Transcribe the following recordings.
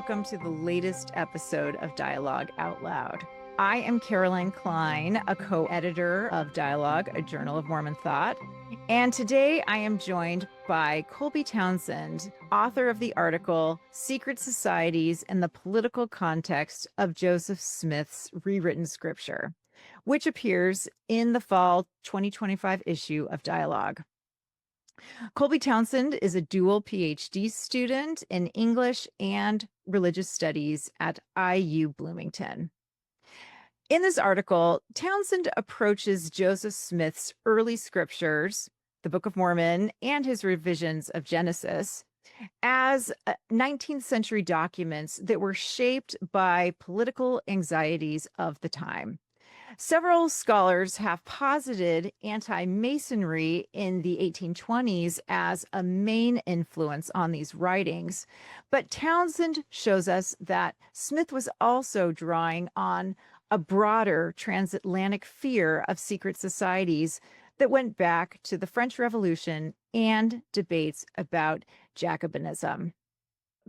welcome to the latest episode of Dialogue Out Loud. I am Caroline Kline, a co-editor of Dialogue, a Journal of Mormon Thought. And today I am joined by Colby Townsend, author of the article, Secret Societies in the Political Context of Joseph Smith's Rewritten Scripture, which appears in the fall 2025 issue of Dialogue. Colby Townsend is a dual PhD student in English and Religious Studies at IU Bloomington. In this article, Townsend approaches Joseph Smith's early scriptures, the Book of Mormon, and his revisions of Genesis as 19th century documents that were shaped by political anxieties of the time. Several scholars have posited anti-Masonry in the 1820s as a main influence on these writings, but Townsend shows us that Smith was also drawing on a broader transatlantic fear of secret societies that went back to the French Revolution and debates about Jacobinism.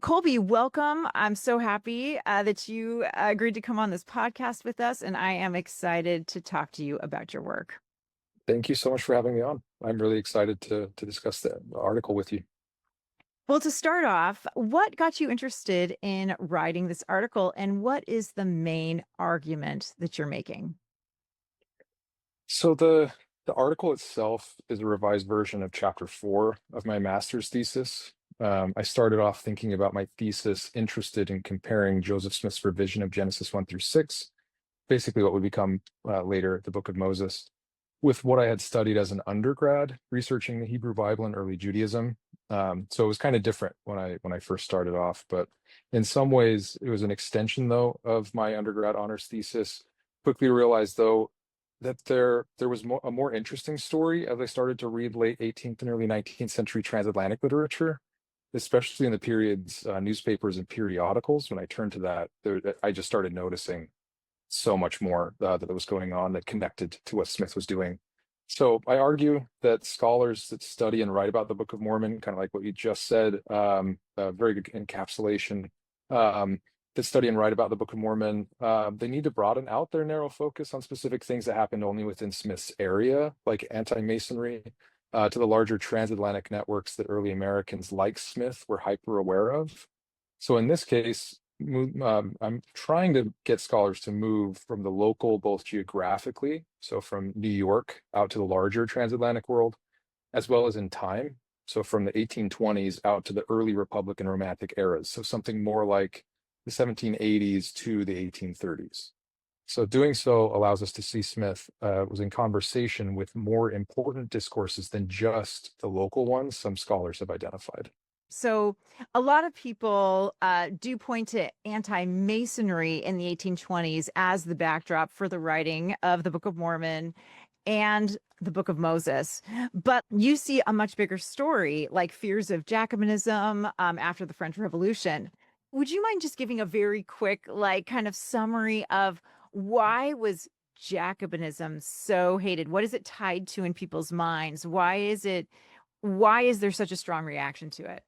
Colby, welcome. I'm so happy that you agreed to come on this podcast with us, and I am excited to talk to you about your work. Thank you so much for having me on. I'm really excited to discuss the article with you. Well, to start off, what got you interested in writing this article, and what is the main argument that you're making? So the article itself is a revised version of chapter 4 of my master's thesis. I started off thinking about my thesis interested in comparing Joseph Smith's revision of Genesis 1 through 6, basically what would become later the Book of Moses, with what I had studied as an undergrad, researching the Hebrew Bible and early Judaism. So it was kind of different when I first started off, but in some ways it was an extension, though, of my undergrad honors thesis. Quickly realized, though, that there was a more interesting story as I started to read late 18th and early 19th century transatlantic literature, especially in the period's newspapers and periodicals. When I turned to that, I just started noticing so much more that was going on that connected to what Smith was doing. So I argue that scholars that study and write about the Book of Mormon, kind of like what you just said, very good encapsulation, that study and write about the Book of Mormon, they need to broaden out their narrow focus on specific things that happened only within Smith's area, like anti-Masonry, to the larger transatlantic networks that early Americans like Smith were hyper aware of. So in this case, I'm trying to get scholars to move from the local, both geographically, so from New York out to the larger transatlantic world, as well as in time, so from the 1820s out to the early Republican Romantic eras, so something more like the 1780s to the 1830s. So doing so allows us to see Smith was in conversation with more important discourses than just the local ones some scholars have identified. So a lot of people do point to anti-Masonry in the 1820s as the backdrop for the writing of the Book of Mormon and the Book of Moses. But you see a much bigger story, like fears of Jacobinism after the French Revolution. Would you mind just giving a very quick, kind of summary of why was Jacobinism so hated? What is it tied to in people's minds? Why is there such a strong reaction to it?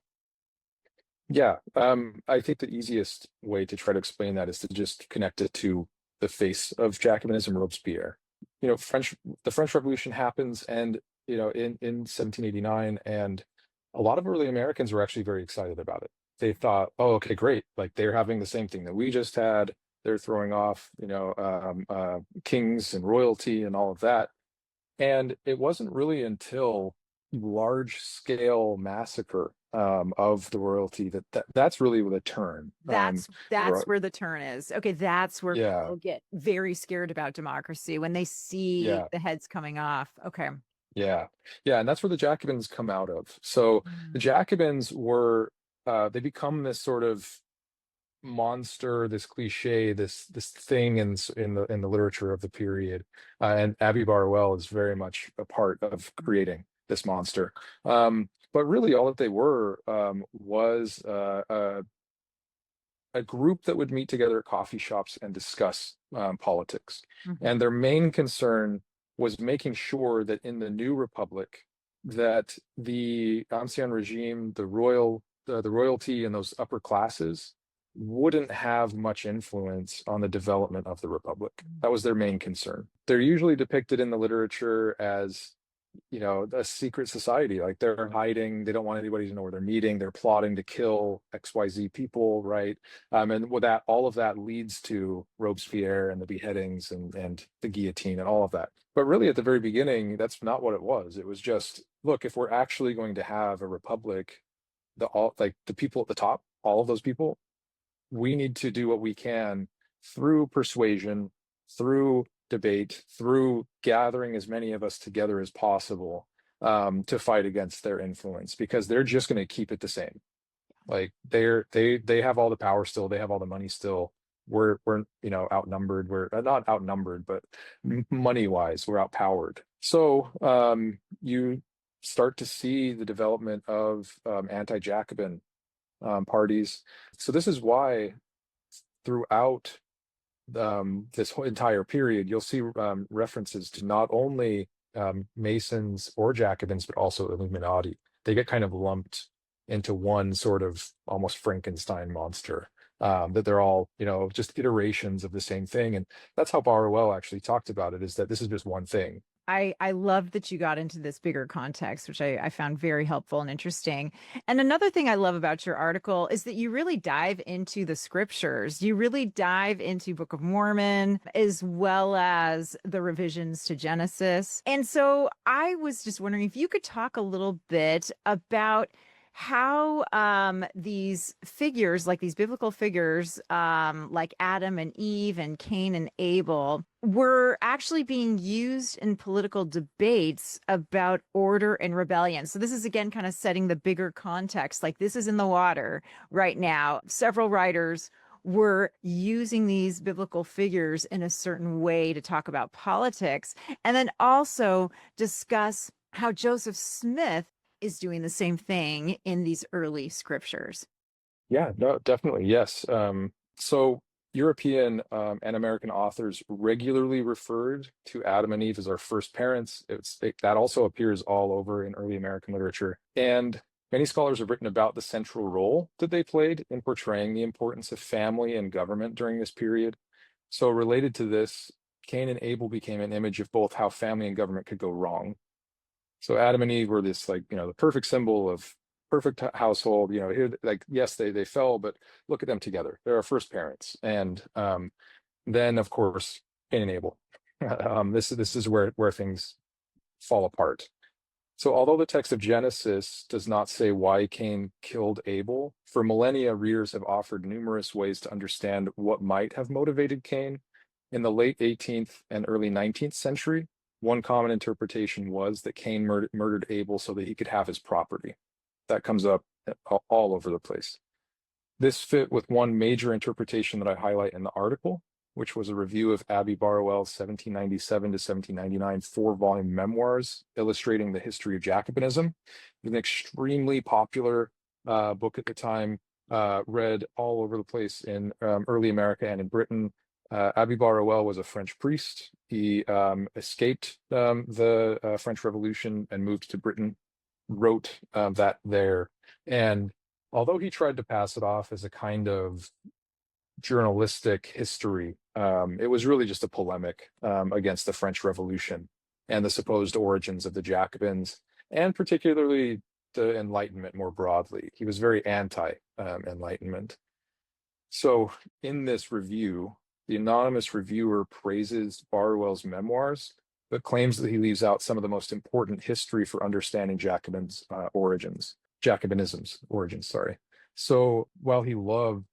Yeah, I think the easiest way to try to explain that is to just connect it to the face of Jacobinism, Robespierre. The French Revolution happens, and in 1789, and a lot of early Americans were actually very excited about it. They thought, oh, okay, great, like they're having the same thing that we just had. They're throwing off, kings and royalty and all of that. And it wasn't really until large scale massacre of the royalty that's really the turn. That's where the turn is. Okay, that's where people get very scared about democracy when they see the heads coming off. Okay. Yeah, and that's where the Jacobins come out of. So the Jacobins were they become this sort of monster, this cliche, this thing in the literature of the period, and Abby Barwell is very much a part of creating this monster. But really, all that they were was a group that would meet together at coffee shops and discuss politics. Mm-hmm. And their main concern was making sure that in the new republic, that the ancien regime, the royalty, and those upper classes wouldn't have much influence on the development of the Republic. That was their main concern. They're usually depicted in the literature as, a secret society. Like they're hiding, they don't want anybody to know where they're meeting, they're plotting to kill XYZ people, right? And with that, all of that leads to Robespierre and the beheadings and the guillotine and all of that. But really, at the very beginning, that's not what it was. It was just, look, if we're actually going to have a republic, the people at the top, all of those people, we need to do what we can through persuasion, through debate, through gathering as many of us together as possible, to fight against their influence, because they're just going to keep it the same. Like they have all the power still, they have all the money still. We're outnumbered. We're not outnumbered, but money wise, we're outpowered. So you start to see the development of anti-Jacobin parties. So this is why throughout this whole entire period, you'll see references to not only Masons or Jacobins, but also Illuminati. They get kind of lumped into one sort of almost Frankenstein monster, that they're all, just iterations of the same thing. And that's how Barwell actually talked about it, is that this is just one thing. I love that you got into this bigger context, which I found very helpful and interesting. And another thing I love about your article is that you really dive into the scriptures. You really dive into Book of Mormon, as well as the revisions to Genesis. And so I was just wondering if you could talk a little bit about how these figures, like these biblical figures, like Adam and Eve and Cain and Abel, were actually being used in political debates about order and rebellion. So this is again kind of setting the bigger context. Like this is in the water right now. Several writers were using these biblical figures in a certain way to talk about politics, and then also discuss how Joseph Smith is doing the same thing in these early scriptures. Yeah, no, definitely. Yes. So European and American authors regularly referred to Adam and Eve as our first parents. That also appears all over in early American literature. And many scholars have written about the central role that they played in portraying the importance of family and government during this period. So related to this, Cain and Abel became an image of both how family and government could go wrong. So Adam and Eve were this, like, the perfect symbol of perfect household. Here, like, yes, they fell, but look at them together. They're our first parents. And then, of course, Cain and Abel. This is where things fall apart. So although the text of Genesis does not say why Cain killed Abel, for millennia, readers have offered numerous ways to understand what might have motivated Cain. In the late 18th and early 19th century, one common interpretation was that Cain murdered Abel so that he could have his property. That comes up all over the place. This fit with one major interpretation that I highlight in the article, which was a review of Abby Barwell's 1797 to 1799 four-volume memoirs illustrating the history of Jacobinism. It was an extremely popular book at the time, read all over the place in early America and in Britain. Abby Barwell was a French priest. He escaped the French Revolution and moved to Britain, wrote that there. And although he tried to pass it off as a kind of journalistic history, it was really just a polemic against the French Revolution and the supposed origins of the Jacobins, and particularly the Enlightenment more broadly. He was very anti-Enlightenment. So in this review, the anonymous reviewer praises Barwell's memoirs, but claims that he leaves out some of the most important history for understanding Jacobinism's origins, sorry. So while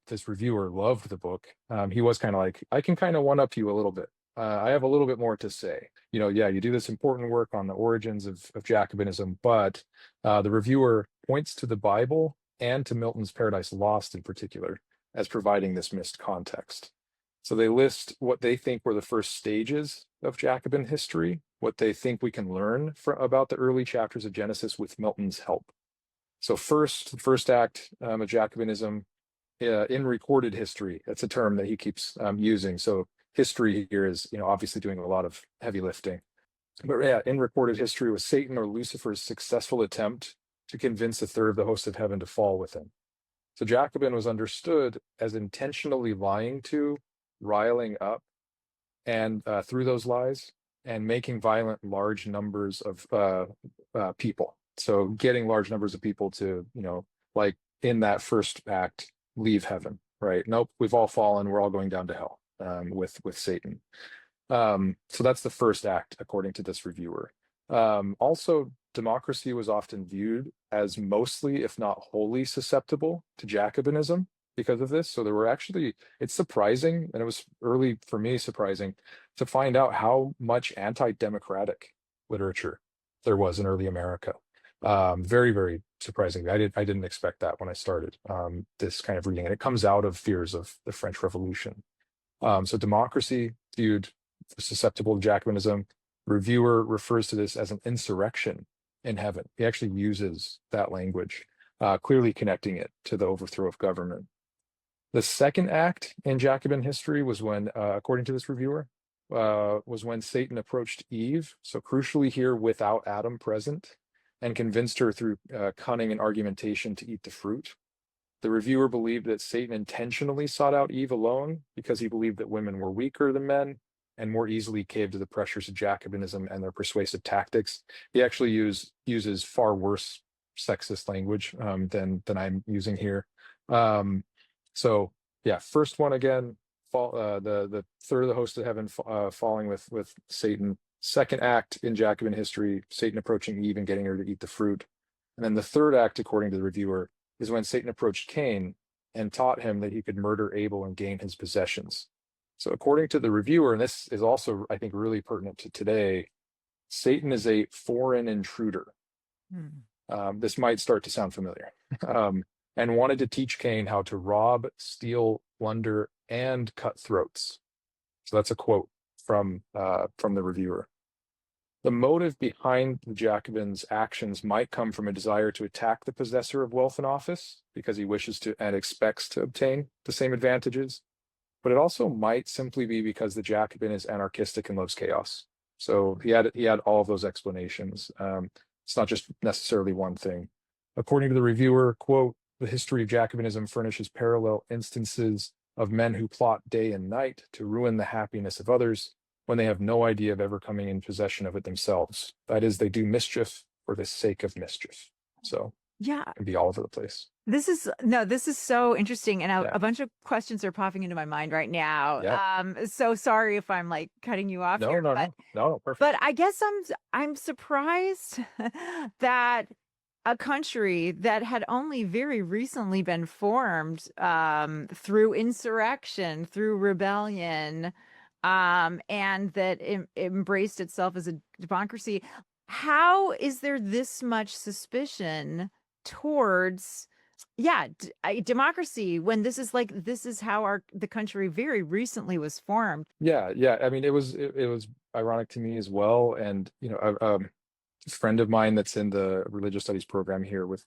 this reviewer loved the book, he was kind of like, I can kind of one up you a little bit. I have a little bit more to say. You do this important work on the origins of Jacobinism, but the reviewer points to the Bible and to Milton's Paradise Lost in particular as providing this missed context. So they list what they think were the first stages of Jacobin history, what they think we can learn about the early chapters of Genesis with Milton's help. So the first act of Jacobinism in recorded history. That's a term that he keeps using. So history here is, obviously doing a lot of heavy lifting. But yeah, in recorded history was Satan or Lucifer's successful attempt to convince a third of the host of heaven to fall with him. So Jacobin was understood as intentionally lying to, riling up, and through those lies, and making violent large numbers of people. So getting large numbers of people to, like in that first act, leave heaven, right? Nope, we've all fallen. We're all going down to hell with Satan. So that's the first act, according to this reviewer. Also, democracy was often viewed as mostly, if not wholly, susceptible to Jacobinism because of this. So there were actually, it's surprising, and it was early for me surprising to find out how much anti-democratic literature there was in early America. Very, very surprising. I didn't expect that when I started this kind of reading, and it comes out of fears of the French Revolution. So democracy viewed susceptible to Jacobinism. Reviewer refers to this as an insurrection in heaven. He actually uses that language, clearly connecting it to the overthrow of government. The second act in Jacobin history was when, according to this reviewer, was when Satan approached Eve, so crucially here without Adam present, and convinced her through cunning and argumentation to eat the fruit. The reviewer believed that Satan intentionally sought out Eve alone because he believed that women were weaker than men and more easily caved to the pressures of Jacobinism and their persuasive tactics. He actually uses far worse sexist language than I'm using here. So yeah, first one again, the third of the host of heaven falling with Satan. Second act in Jacobin history, Satan approaching Eve and getting her to eat the fruit. And then the third act, according to the reviewer, is when Satan approached Cain and taught him that he could murder Abel and gain his possessions. So according to the reviewer, and this is also, I think, really pertinent to today, Satan is a foreign intruder. This might start to sound familiar. And wanted to teach Cain how to rob, steal, plunder, and cut throats. So that's a quote from the reviewer. The motive behind the Jacobins' actions might come from a desire to attack the possessor of wealth and office because he wishes to and expects to obtain the same advantages. But it also might simply be because the Jacobin is anarchistic and loves chaos. So he had all of those explanations. It's not just necessarily one thing. According to the reviewer, quote, the history of Jacobinism furnishes parallel instances of men who plot day and night to ruin the happiness of others when they have no idea of ever coming in possession of it themselves. That is, they do mischief for the sake of mischief. So yeah, it can be all over the place. This is so interesting, and a bunch of questions are popping into my mind right now. Yeah. So sorry if I'm like cutting you off here, No, perfect. But I guess I'm surprised that a country that had only very recently been formed through insurrection, through rebellion, and that embraced itself as a democracy. How is there this much suspicion towards democracy when this is how the country very recently was formed? Yeah. I mean, it was ironic to me as well, and a friend of mine that's in the religious studies program here with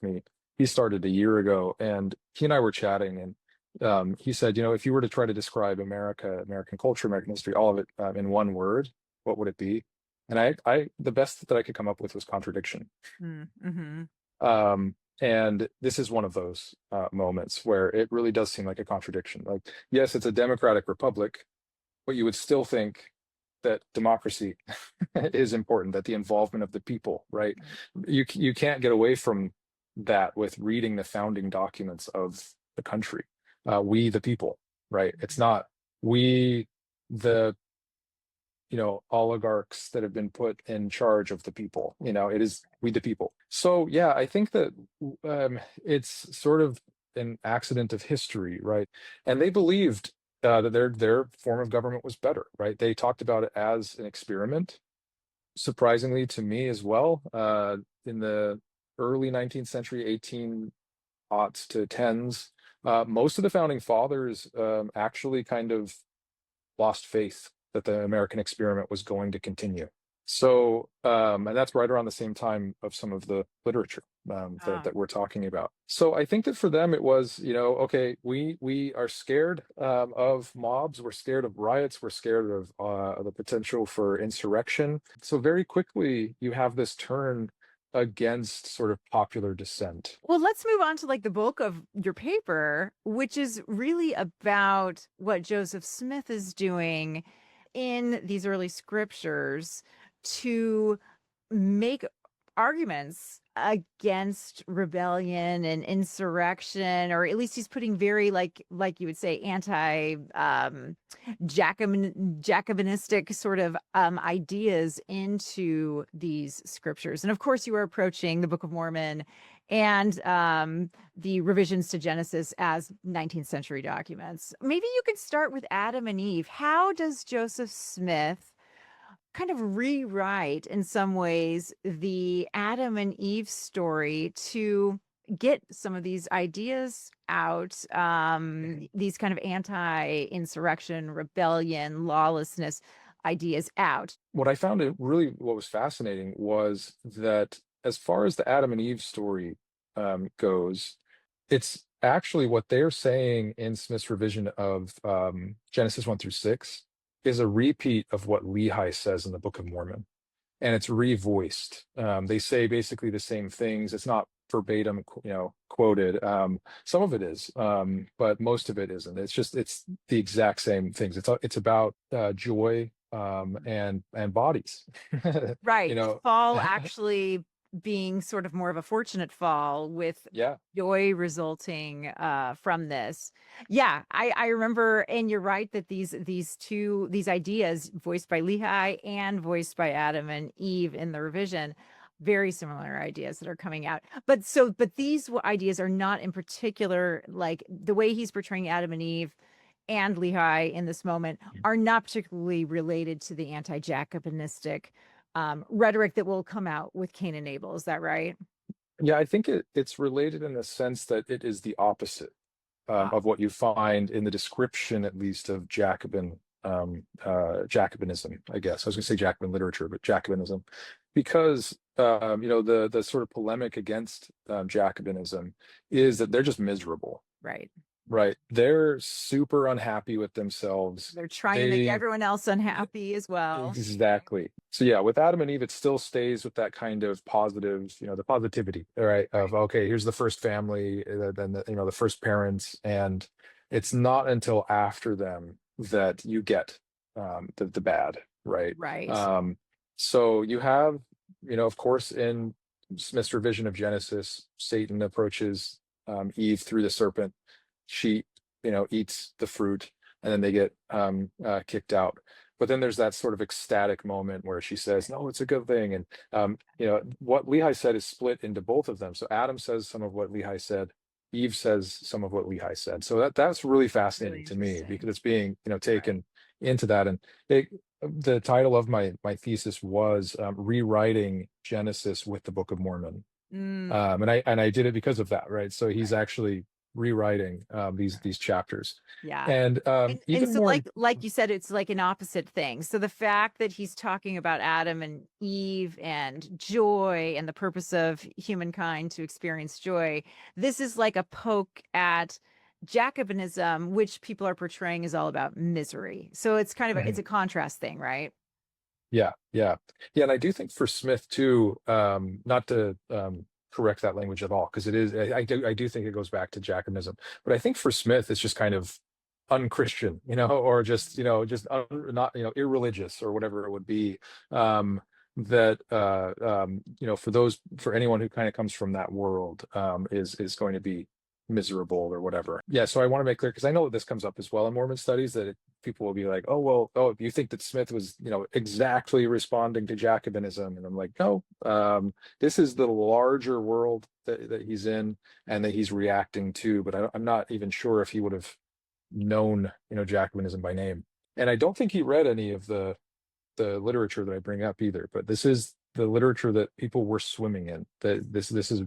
me, he started a year ago, and he and I were chatting, and he said, if you were to try to describe America, American culture, American history, all of it in one word, what would it be? And I the best that I could come up with was contradiction. And this is one of those moments where it really does seem like a contradiction. Like, yes, it's a democratic republic, but you would still think that democracy is important, that the involvement of the people, right? You can't get away from that with reading the founding documents of the country. We the people, right? It's not we the oligarchs that have been put in charge of the people. It is we the people. So yeah, I think that it's sort of an accident of history, right? And they believed that their form of government was better, right? They talked about it as an experiment. Surprisingly to me as well, in the early 19th century, 18 aughts to tens, most of the founding fathers actually kind of lost faith that the American experiment was going to continue. So, and that's right around the same time of some of the literature that we're talking about. So I think that for them it was, okay, we are scared of mobs, we're scared of riots, we're scared of the potential for insurrection. So very quickly you have this turn against sort of popular dissent. Well, let's move on to like the bulk of your paper, which is really about what Joseph Smith is doing in these early scriptures to make arguments against rebellion and insurrection, or at least he's putting very like you would say anti Jacobinistic sort of ideas into these scriptures. And of course, you are approaching the Book of Mormon and the revisions to Genesis as 19th century documents. Maybe you could start with Adam and Eve. How does Joseph Smith kind of rewrite in some ways the Adam and Eve story to get some of these ideas out, these kind of anti-insurrection, rebellion, lawlessness ideas out? What I found what was fascinating was that as far as the Adam and Eve story goes, it's actually what they're saying in Smith's revision of Genesis 1 through 6 is a repeat of what Lehi says in the Book of Mormon, and it's revoiced. They say basically the same things. It's not verbatim, quoted. Some of it is, but most of it isn't. It's the exact same things. It's about joy and bodies. Right. You The know, fall actually being sort of more of a fortunate fall with yeah. joy resulting from this. Yeah, I remember, and you're right that these ideas voiced by Lehi and voiced by Adam and Eve in the revision, very similar ideas that are coming out. But these ideas are not in particular, like the way he's portraying Adam and Eve and Lehi in this moment are not particularly related to the anti-Jacobinistic rhetoric that will come out with Cain and Abel. Is that right? Yeah, I think it's related in the sense that it is the opposite of what you find in the description, at least, of Jacobinism, I guess. I was going to say Jacobin literature, but Jacobinism, because the sort of polemic against Jacobinism is that they're just miserable. Right. Right. They're super unhappy with themselves. They're trying to make everyone else unhappy as well. Exactly. So yeah, with Adam and Eve, it still stays with that kind of positive, the positivity, right? Of okay, here's the first family, then the first parents, and it's not until after them that you get the bad, right? Right. So you have, of course, in Smith's revision of Genesis, Satan approaches Eve through the serpent. She, eats the fruit, and then they get kicked out. But then there's that sort of ecstatic moment where she says, "No, it's a good thing." And what Lehi said is split into both of them. So Adam says some of what Lehi said, Eve says some of what Lehi said. So that's really fascinating to me because it's being taken into that. And the title of my thesis was rewriting Genesis with the Book of Mormon. And I did it because of that, right? So he's actually rewriting these chapters. Yeah. And even so more, like you said, it's like an opposite thing. So the fact that he's talking about Adam and Eve and joy and the purpose of humankind to experience joy, this is like a poke at Jacobinism, which people are portraying is all about misery. So it's kind of it's a contrast thing, right? Yeah. And I do think for Smith too, not to correct that language at all, because it is, I do think it goes back to Jacobinism, but I think for Smith it's just kind of unchristian, or just not irreligious or whatever it would be. That for anyone who kind of comes from that world, is going to be miserable or whatever. Yeah, so I want to make clear, because I know that this comes up as well in Mormon studies, that people will be like, oh, well, you think that Smith was exactly responding to Jacobinism? And I'm like, no, this is the larger world that he's in and that he's reacting to, but I'm not even sure if he would have known Jacobinism by name. And I don't think he read any of the literature that I bring up either, but this is the literature that people were swimming in. That this is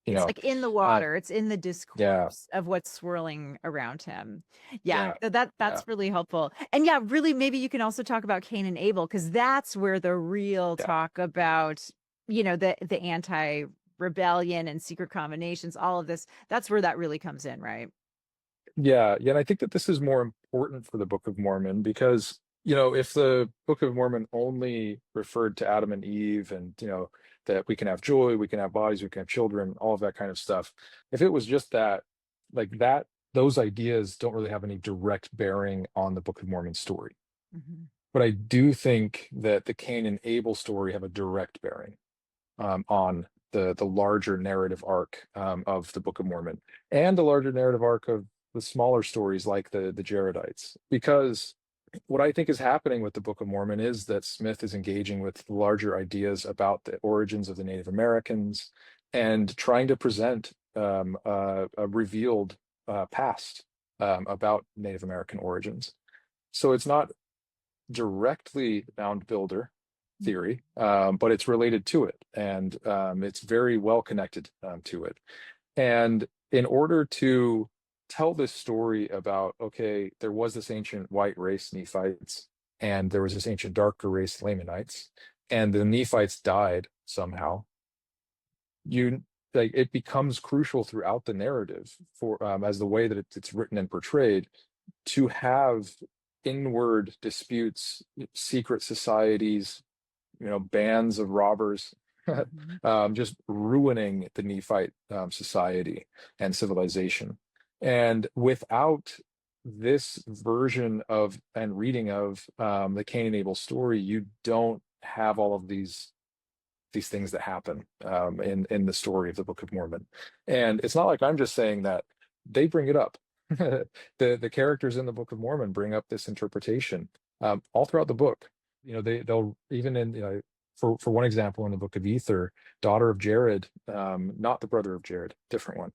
it's like in the water, it's in the discourse of what's swirling around him. So that's really helpful. And really, maybe you can also talk about Cain and Abel, because that's where the real talk about the anti-rebellion and secret combinations, all of this, that's where that really comes in, right? And I think that this is more important for the Book of Mormon, because if the Book of Mormon only referred to Adam and Eve and that we can have joy, we can have bodies, we can have children, all of that kind of stuff. If it was just that, like that, those ideas don't really have any direct bearing on the Book of Mormon story. Mhm. But I do think that the Cain and Abel story have a direct bearing on the larger narrative arc of the Book of Mormon, and the larger narrative arc of the smaller stories like the Jaredites. Because what I think is happening with the Book of Mormon is that Smith is engaging with larger ideas about the origins of the Native Americans and trying to present a revealed past about Native American origins. So it's not directly mound builder theory, but it's related to it, and it's very well connected to it. And in order to tell this story about, okay, there was this ancient white race, Nephites, and there was this ancient darker race, Lamanites, and the Nephites died somehow, you like it becomes crucial throughout the narrative for as the way that it's written and portrayed, to have inward disputes, secret societies, bands of robbers, just ruining the Nephite society and civilization. And without this version of and reading of the Cain and Abel story, you don't have all of these things that happen in the story of the Book of Mormon. And it's not like I'm just saying that; they bring it up. The characters in the Book of Mormon bring up this interpretation all throughout the book. They'll even in for one example, in the Book of Ether, daughter of Jared, not the brother of Jared, different one.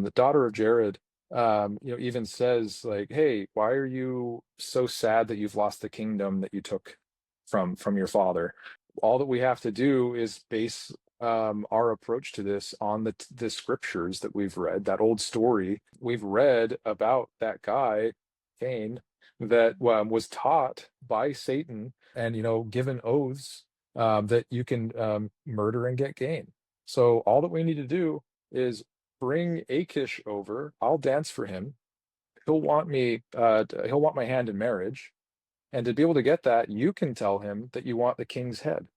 The daughter of Jared, even says like, "Hey, why are you so sad that you've lost the kingdom that you took from your father? All that we have to do is base our approach to this on the scriptures that we've read, that old story we've read about that guy, Cain, that was taught by Satan and given oaths that you can murder and get gain. So all that we need to do is bring Achish over. I'll dance for him. He'll want me. He'll want my hand in marriage, and to be able to get that, you can tell him that you want the king's head."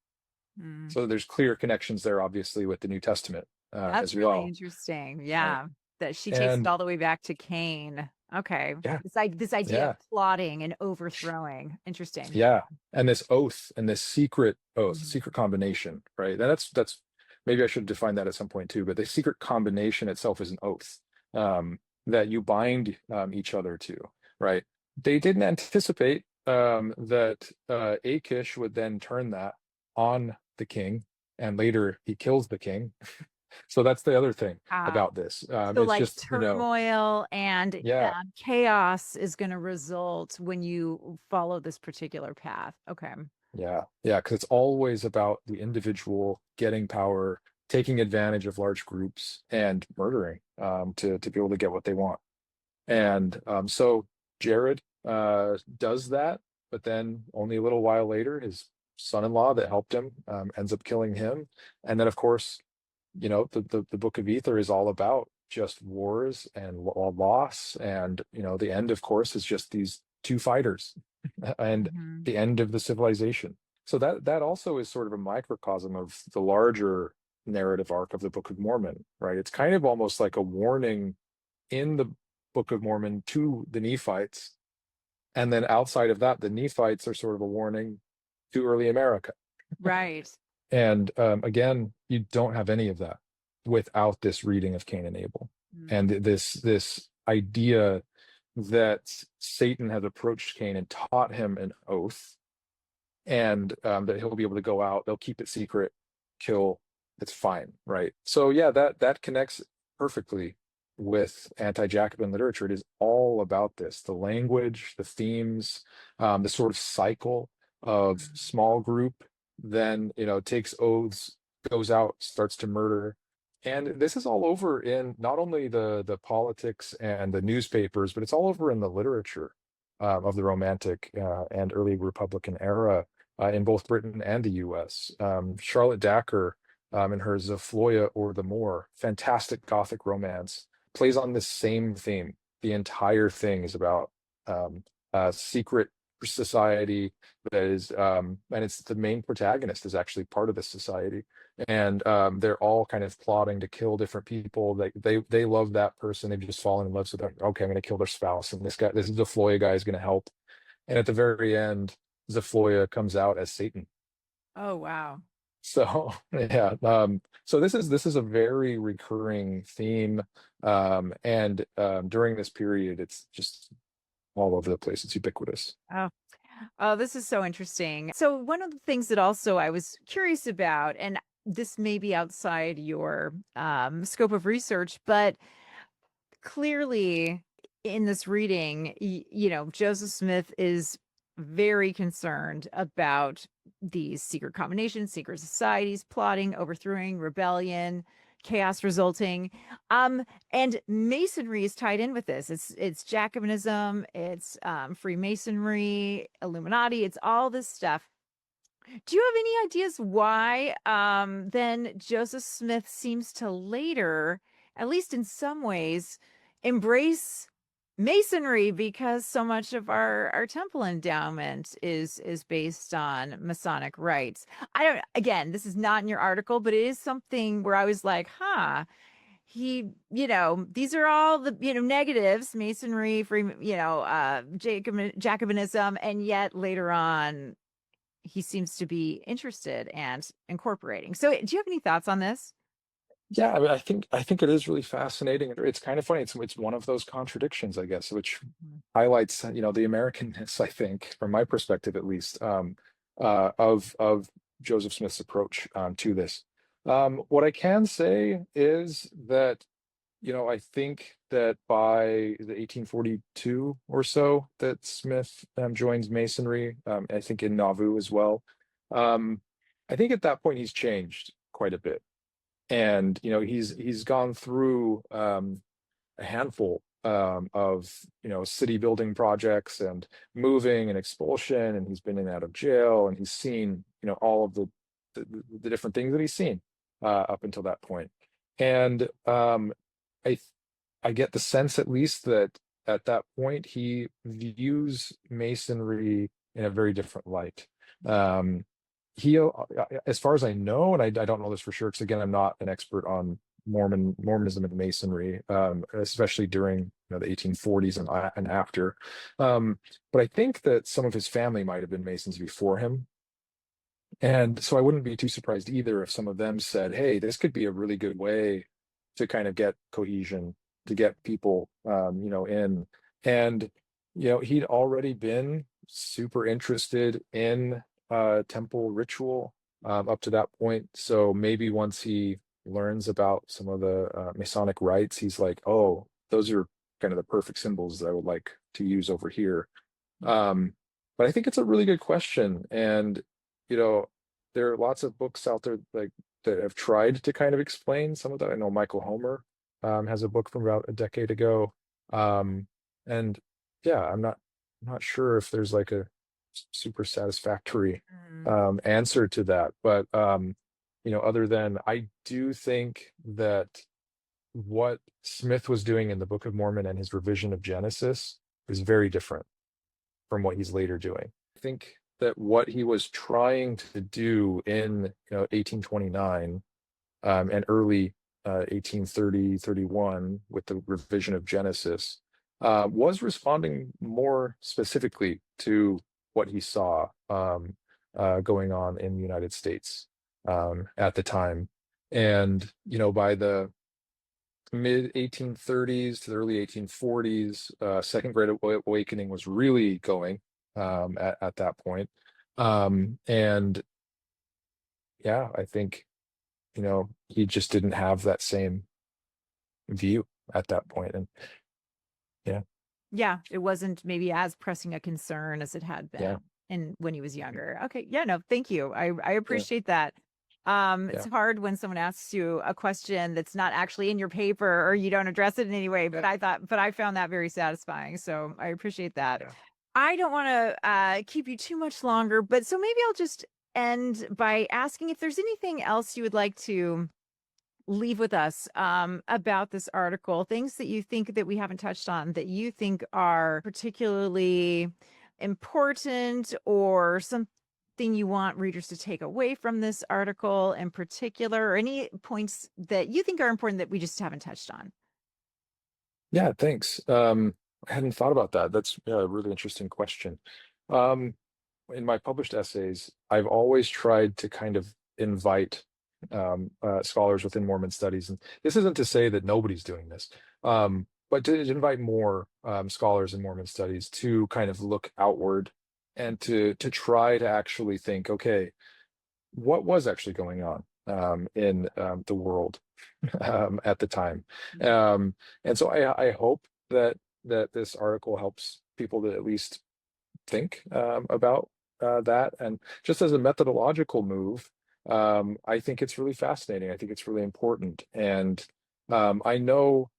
Mm. So there's clear connections there, obviously, with the New Testament That's as really well. interesting. Right. Yeah. That she takes it And all the way back to Cain. Okay. yeah, This idea of yeah, plotting and overthrowing. Interesting. yeah. And this oath and this secret oath, Mhm. secret combination, right? And that's maybe I should define that at some point too, but the secret combination itself is an oath that you bind each other to, right? They didn't anticipate that Achish would then turn that on the king, and later he kills the king. So that's the other thing Wow. about this. So It's like just, turmoil and yeah, chaos is going to result when you follow this particular path. Okay. yeah, yeah, because it's always about the individual getting power, taking advantage of large groups, and murdering to be able to get what they want. And so Jared does that, but then only a little while later, his son-in-law that helped him ends up killing him. And then, of course, the Book of Ether is all about just wars and loss, and the end, of course, is just these two fighters and Mhm. the end of the civilization. So that also is sort of a microcosm of the larger narrative arc of the Book of Mormon, right? It's kind of almost like a warning in the Book of Mormon to the Nephites, and then outside of that, the Nephites are sort of a warning to early America. Right. And again, you don't have any of that without this reading of Cain and Abel, Mm. and this idea that Satan has approached Cain and taught him an oath, and that he'll be able to go out, they'll keep it secret, kill, it's fine, right? So yeah, that connects perfectly with anti-Jacobin literature. It is all about this, the language, the themes, the sort of cycle of small group, then takes oaths, goes out, starts to murder. And this is all over in not only the politics and the newspapers, but it's all over in the literature of the Romantic and early Republican era in both Britain and the US. Charlotte Dacker, in her Zafloya or the Moor, fantastic Gothic romance, plays on this same theme. The entire thing is about a secret society that is, and it's the main protagonist is actually part of this society. and they're all kind of plotting to kill different people. They love that person. They've just fallen in love with them. Okay, I'm going to kill their spouse, and this Zafloya guy is going to help. And at the very end, Zafloya comes out as Satan. Oh, wow. So yeah, so this is a very recurring theme, and during this period, it's just all over the place. It's ubiquitous. Oh, oh, this is so interesting. So one of the things that also I was curious about, and this may be outside your scope of research, but clearly in this reading, Joseph Smith is very concerned about these secret combinations, secret societies, plotting, overthrowing, rebellion, chaos resulting. And Masonry is tied in with this. It's Jacobinism, it's Freemasonry, Illuminati, it's all this stuff. Do you have any ideas why then Joseph Smith seems to later, at least in some ways, embrace Masonry, because so much of our temple endowment is based on Masonic rites? I don't, again, this is not in your article, but it is something where I was like, huh, these are all the, negatives, Masonry, free, Jacobinism, and yet later on he seems to be interested and incorporating. So do you have any thoughts on this? Yeah, I mean, I think it is really fascinating. It's kind of funny. It's one of those contradictions, I guess, which Mhm. highlights, the Americanness, I think, from my perspective at least, of Joseph Smith's approach to this. What I can say is that, I think that by the 1842 or so that Smith joins Masonry, I think in Nauvoo as well. Um, I think at that point he's changed quite a bit, and he's gone through a handful of city building projects and moving and expulsion, and he's been in and out of jail, and he's seen all of the different things that he's seen up until that point. And I th- I get the sense at least that at that point he views Masonry in a very different light. Um, as far as I know, and I don't know this for sure because again, I'm not an expert on Mormonism and Masonry, especially during the 1840s and after. But I think that some of his family might have been Masons before him, and so I wouldn't be too surprised either if some of them said, "Hey, this could be a really good way to kind of get cohesion, to get people, in." And he'd already been super interested in temple ritual up to that point. So maybe once he learns about some of the Masonic rites, he's like, "Oh, those are kind of the perfect symbols that I would like to use over here." Um, but I think it's a really good question, and you know, there are lots of books out there like that have tried to kind of explain some of that. I know Michael Homer has a book from about a decade ago, um, and yeah, I'm not sure if there's like a super satisfactory Mm. answer to that, but other than I do think that what Smith was doing in the Book of Mormon and his revision of Genesis is very different from what he's later doing. I think that what he was trying to do in 1829 and early 1830, 31 with the revision of Genesis was responding more specifically to what he saw going on in the United States at the time. And, by the mid 1830s to the early 1840s, Second Great Awakening was really going at that point. And yeah, I think, he just didn't have that same view at that point. And yeah, Yeah, it wasn't maybe as pressing a concern as it had yeah, been in when he was younger. Okay. Yeah, no, thank you. I yeah, appreciate that. It's yeah, hard when someone asks you a question that's not actually in your paper or you don't address it in any way, but I found that very satisfying. So I appreciate that. yeah. I don't want to keep you too much longer, but so maybe I'll just end by asking if there's anything else you would like to leave with us about this article, things that you think that we haven't touched on that you think are particularly important, or some anything you want readers to take away from this article in particular, or any points that you think are important that we just haven't touched on? Yeah, thanks. I hadn't thought about that. That's a really interesting question. Um, in my published essays, I've always tried to kind of invite scholars within Mormon studies, and this isn't to say that nobody's doing this, but to invite more scholars in Mormon studies to kind of look outward and to try to actually think, okay, what was actually going on in the world at the time. And so I hope that this article helps people to at least think about that. And just as a methodological move, I think it's really fascinating. I think it's really important. And I know,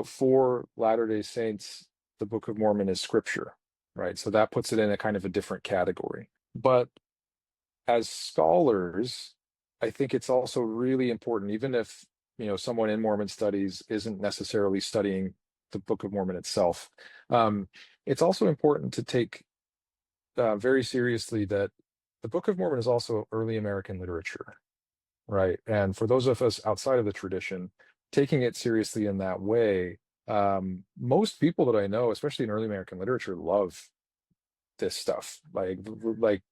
for Latter-day Saints, the Book of Mormon is scripture, right? So that puts it in a kind of a different category. But as scholars, I think it's also really important, even if someone in Mormon studies isn't necessarily studying the Book of Mormon itself. It's also important to take very seriously that the Book of Mormon is also early American literature, right? And for those of us outside of the tradition, taking it seriously in that way, most people that I know, especially in early American literature, love this stuff. Like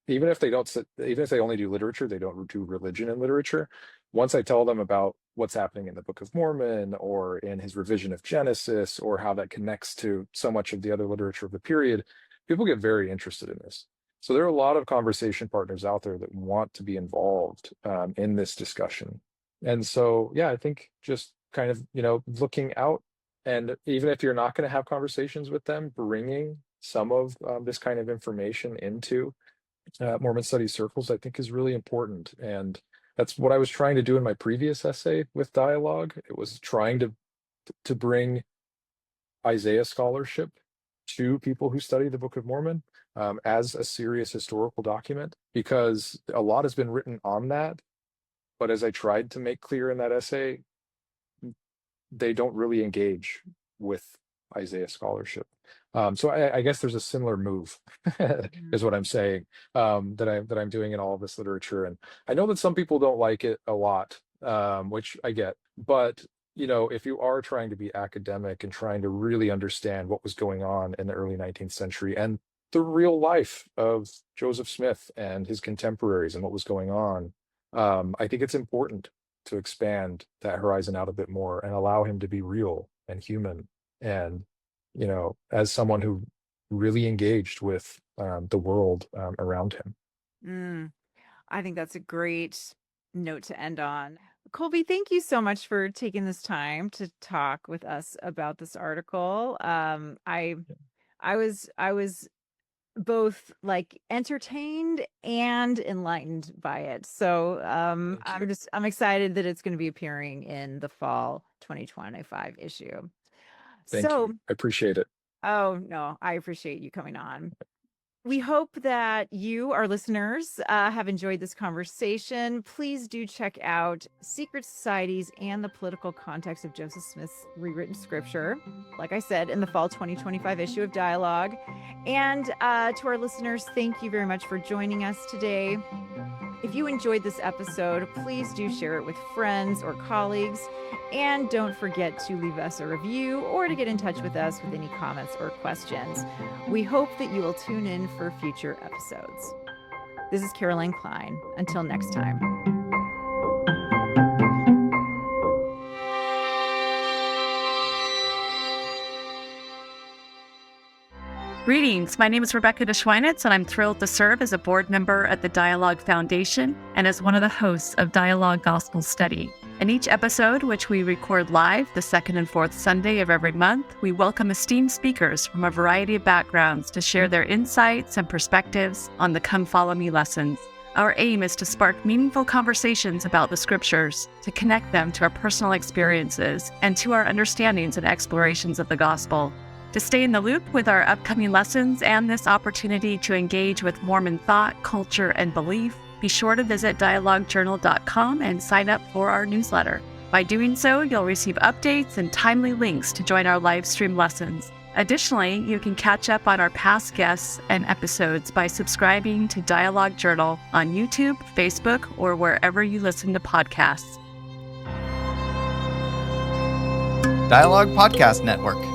even if they only do literature, they don't do religion and literature. Once I tell them about what's happening in the Book of Mormon or in his revision of Genesis or how that connects to so much of the other literature of the period, people get very interested in this. So there are a lot of conversation partners out there that want to be involved in this discussion. And so, yeah, I think just kind of, looking out, and even if you're not going to have conversations with them, bringing some of this kind of information into Mormon studies circles, I think is really important. And that's what I was trying to do in my previous essay with dialogue. It was trying to bring Isaiah scholarship to people who study the Book of Mormon as a serious historical document, because a lot has been written on that. But as I tried to make clear in that essay, they don't really engage with Isaiah scholarship. So I guess there's a similar move, is what I'm saying, that I'm doing in all of this literature. And I know that some people don't like it a lot, which I get. But if you are trying to be academic and trying to really understand what was going on in the early 19th century and the real life of Joseph Smith and his contemporaries and what was going on, I think it's important to expand that horizon out a bit more and allow him to be real and human, and as someone who really engaged with the world around him. I think that's a great note to end on. Colby, thank you so much for taking this time to talk with us about this article. I was both like entertained and enlightened by it. So I'm excited that it's going to be appearing in the fall 2025 issue. Thank you. I appreciate it. Oh, no, I appreciate you coming on. We hope that you, our listeners, have enjoyed this conversation. Please do check out Secret Societies and the Political Context of Joseph Smith's Rewritten Scripture, like I said, in the fall 2025 issue of Dialogue. And to our listeners, thank you very much for joining us today. If you enjoyed this episode, please do share it with friends or colleagues. And don't forget to leave us a review or to get in touch with us with any comments or questions. We hope that you will tune in for future episodes. This is Caroline Kline. Until next time. Greetings, my name is Rebecca DeSchweinitz, and I'm thrilled to serve as a board member at the Dialogue Foundation and as one of the hosts of Dialogue Gospel Study. In each episode, which we record live the second and fourth Sunday of every month, we welcome esteemed speakers from a variety of backgrounds to share their insights and perspectives on the Come Follow Me lessons. Our aim is to spark meaningful conversations about the scriptures, to connect them to our personal experiences and to our understandings and explorations of the gospel. To stay in the loop with our upcoming lessons and this opportunity to engage with Mormon thought, culture, and belief, be sure to visit dialoguejournal.com and sign up for our newsletter. By doing so, you'll receive updates and timely links to join our live stream lessons. Additionally, you can catch up on our past guests and episodes by subscribing to Dialogue Journal on YouTube, Facebook, or wherever you listen to podcasts. Dialogue Podcast Network.